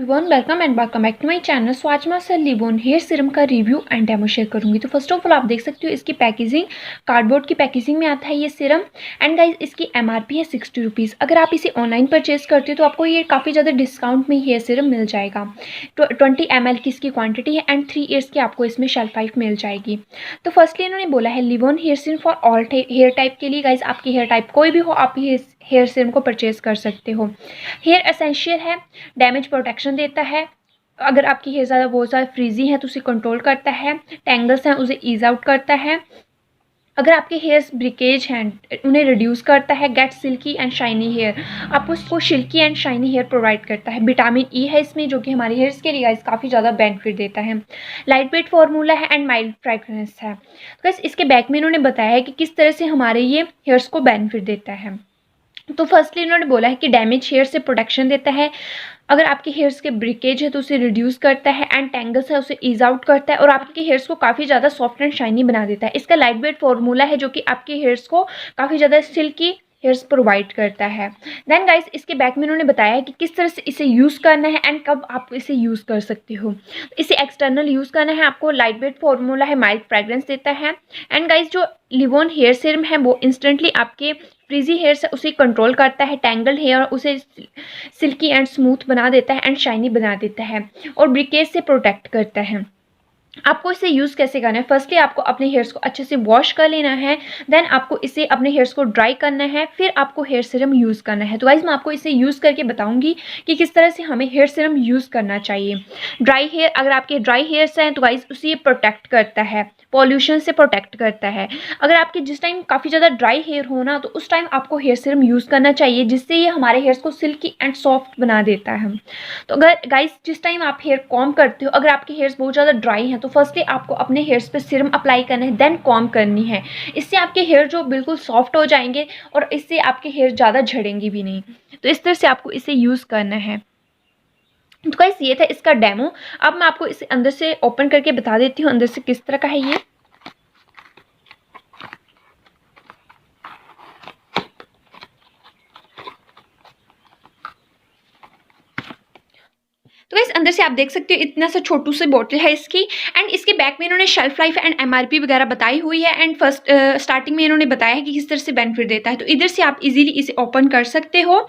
Everyone, welcome back to my channel. So आज मैं सर लिवोन हेयर सीरम का रिव्यू एंड डेमो शेयर करूंगी। तो फर्स्ट ऑफ ऑल आप देख सकते हो इसकी पैकेजिंग कार्डबोर्ड की पैकेजिंग में आता है ये सीरम। एंड गाइज इसकी एमआरपी है 60 रुपीज़। अगर आप इसे ऑनलाइन परचेज करते हो तो आपको ये काफ़ी ज़्यादा डिस्काउंट में हेयर सीरम मिल जाएगा। 20 ml की इसकी क्वान्टिटी है एंड 3 ईयर्स की आपको इसमें शेल्फ लाइफ मिल जाएगी। तो फर्स्टली इन्होंने बोला है Livon hair serum for all hair type के लिए। गाइज आपकी हेयर टाइप कोई भी हो, आप हेयर सीरम को परचेज कर सकते हो। हेयर एसेंशियल है, डैमेज प्रोटेक्शन देता है। अगर आपकी हेयर ज़्यादा बहुत ज़्यादा फ्रीजी है तो उसे कंट्रोल करता है। टैंगल्स हैं उसे ईज आउट करता है। अगर आपके हेयर्स ब्रिकेज हैं उन्हें रिड्यूस करता है। Get silky and shiny hair, आपको उसको silky and shiny hair provide करता है। विटामिन ई है इसमें जो कि हमारे हेयर्स के लिए गाइस काफ़ी ज़्यादा बेनिफिट देता है। लाइट वेट फार्मूला है एंड माइल्ड फ्रेगरेंस है। तो गाइस इसके बैक में इन्होंने बताया है कि किस तरह से हमारे ये हेयर्स को बेनिफिट देता है। तो फर्स्टली इन्होंने बोला है कि डैमेज हेयर से प्रोटेक्शन देता है। अगर आपके हेयर्स के ब्रिकेज है तो उसे रिड्यूस करता है। एंड टैंगल्स है उसे ईज आउट करता है और आपके हेयर्स को काफ़ी ज़्यादा सॉफ्ट एंड शाइनी बना देता है। इसका लाइट वेट फार्मूला है जो कि आपके हेयर्स को काफ़ी ज़्यादा सिल्की हेयर्स प्रोवाइड करता है। देन गाइस इसके बैक में उन्होंने बताया है कि किस तरह से इसे यूज़ करना है एंड कब आप इसे यूज़ कर सकते हो। इसे एक्सटर्नल यूज़ करना है आपको। लाइट वेट फार्मूला है, माइल्ड फ्रेग्रेंस देता है। एंड गाइस जो लिवोन हेयर सीरम है वो इंस्टेंटली आपके फ्रीजी हेयर्स है उसे कंट्रोल करता है। टैंगल्ड हेयर उसे सिल्की एंड स्मूथ बना देता है एंड शाइनी बना देता है और ब्रिकेज से प्रोटेक्ट करता है। आपको इसे यूज़ कैसे करना है? फर्स्टली आपको अपने हेयर्स को अच्छे से वॉश कर लेना है। देन आपको इसे अपने हेयर्स को ड्राई करना है, फिर आपको हेयर सीरम यूज़ करना है। तो गाइज मैं आपको इसे यूज़ करके बताऊंगी कि किस तरह से हमें हेयर सीरम यूज़ करना चाहिए। ड्राई हेयर, अगर आपके ड्राई हेयर्स हैं तो गाइज उसे ये प्रोटेक्ट करता है, पॉल्यूशन से प्रोटेक्ट करता है। अगर आपके जिस टाइम काफ़ी ज़्यादा ड्राई हेयर हो ना तो उस टाइम आपको हेयर सीरम यूज़ करना चाहिए, जिससे ये हमारे हेयर्स को सिल्की एंड सॉफ्ट बना देता है। तो अगर गाइज जिस टाइम आप हेयर कॉम्ब करते हो, अगर आपके हेयर्स बहुत ज़्यादा ड्राई हैं तो फर्स्टली आपको अपने हेयर्स पे सीरम अप्लाई करना है, देन कॉम्ब करनी है। इससे आपके हेयर जो बिल्कुल सॉफ्ट हो जाएंगे और इससे आपके हेयर ज़्यादा झड़ेंगे भी नहीं। तो इस तरह से आपको इसे यूज़ करना है। तो गाइस ये था इसका डेमो। अब मैं आपको इसे अंदर से ओपन करके बता देती हूँ अंदर से किस तरह का है ये। तो गाइस अंदर से आप देख सकते हो इतना सा छोटू से बॉटल है इसकी। एंड इसके बैक में इन्होंने शेल्फ लाइफ एंड एमआरपी वगैरह बताई हुई है। एंड फर्स्ट स्टार्टिंग में इन्होंने बताया है कि किस तरह से बेनिफिट देता है। तो इधर से आप इजीली इसे ओपन कर सकते हो।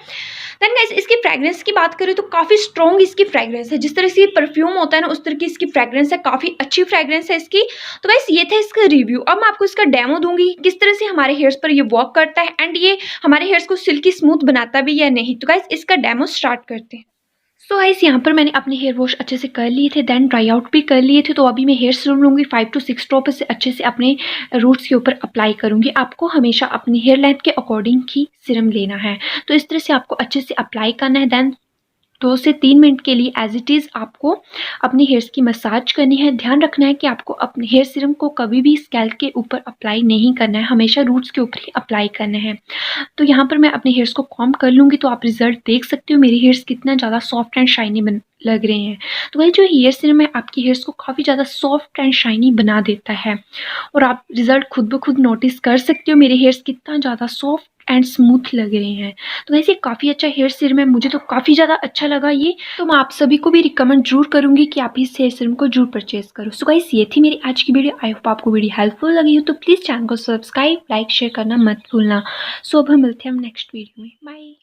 देन गाइस इसकी फ्रेग्रेंस की बात करें तो काफ़ी स्ट्रॉन्ग इसकी फ्रेग्रेंस है। जिस तरह से परफ्यूम होता है ना उस तरह की इसकी फ्रेग्रेंस है, काफ़ी अच्छी फ्रेग्रेंस है इसकी। तो गाइस ये था इसका रिव्यू। अब मैं आपको इसका डेमो दूंगी किस तरह से हमारे हेयर्स पर ये वर्क करता है एंड ये हमारे हेयर्स को सिल्की स्मूथ बनाता भी या नहीं। तो गाइस इसका डेमो स्टार्ट करते हैं। सो गाइस यहाँ पर मैंने अपने हेयर वॉश अच्छे से कर लिए थे, देन ड्राई आउट भी कर लिए थे। तो अभी मैं हेयर सीरम लूँगी 5 to 6 ड्रॉप से अच्छे से अपने रूट्स के ऊपर अप्लाई करूँगी। आपको हमेशा अपनी हेयर लेंथ के अकॉर्डिंग ही सीरम लेना है। तो इस तरह से आपको अच्छे से अप्लाई करना है। देन 2 से 3 मिनट के लिए एज इट इज़ आपको अपने हेयर्स की मसाज करनी है। ध्यान रखना है कि आपको अपने हेयर सीरम को कभी भी स्कैल्प के ऊपर अप्लाई नहीं करना है, हमेशा रूट्स के ऊपर ही अप्लाई करना है। तो यहाँ पर मैं अपने हेयर्स को कॉम्ब कर लूँगी तो आप रिजल्ट देख सकते हो मेरे हेयर्स कितना ज़्यादा सॉफ्ट एंड शाइनी लग रहे हैं। तो वही जो हेयर सीरम है आपके हेयर्स को काफ़ी ज़्यादा सॉफ्ट एंड शाइनी बना देता है और आप रिजल्ट खुद ब खुद नोटिस कर सकते हो मेरे हेयर्स कितना ज़्यादा सॉफ्ट एंड स्मूथ लग रहे हैं। तो वैसे काफ़ी अच्छा हेयर सीरम है, मुझे तो काफ़ी ज़्यादा अच्छा लगा ये। तो मैं आप सभी को भी रिकमेंड जरूर करूँगी कि आप इस हेयर सीरम को जरूर परचेज करो। सो गाइस ये थी मेरी आज की वीडियो। आई होप आपको वीडियो हेल्पफुल लगी हो तो प्लीज़ चैनल को सब्सक्राइब, लाइक, शेयर करना मत भूलना। सो अब हम मिलते हैं हम नेक्स्ट वीडियो में। बाय।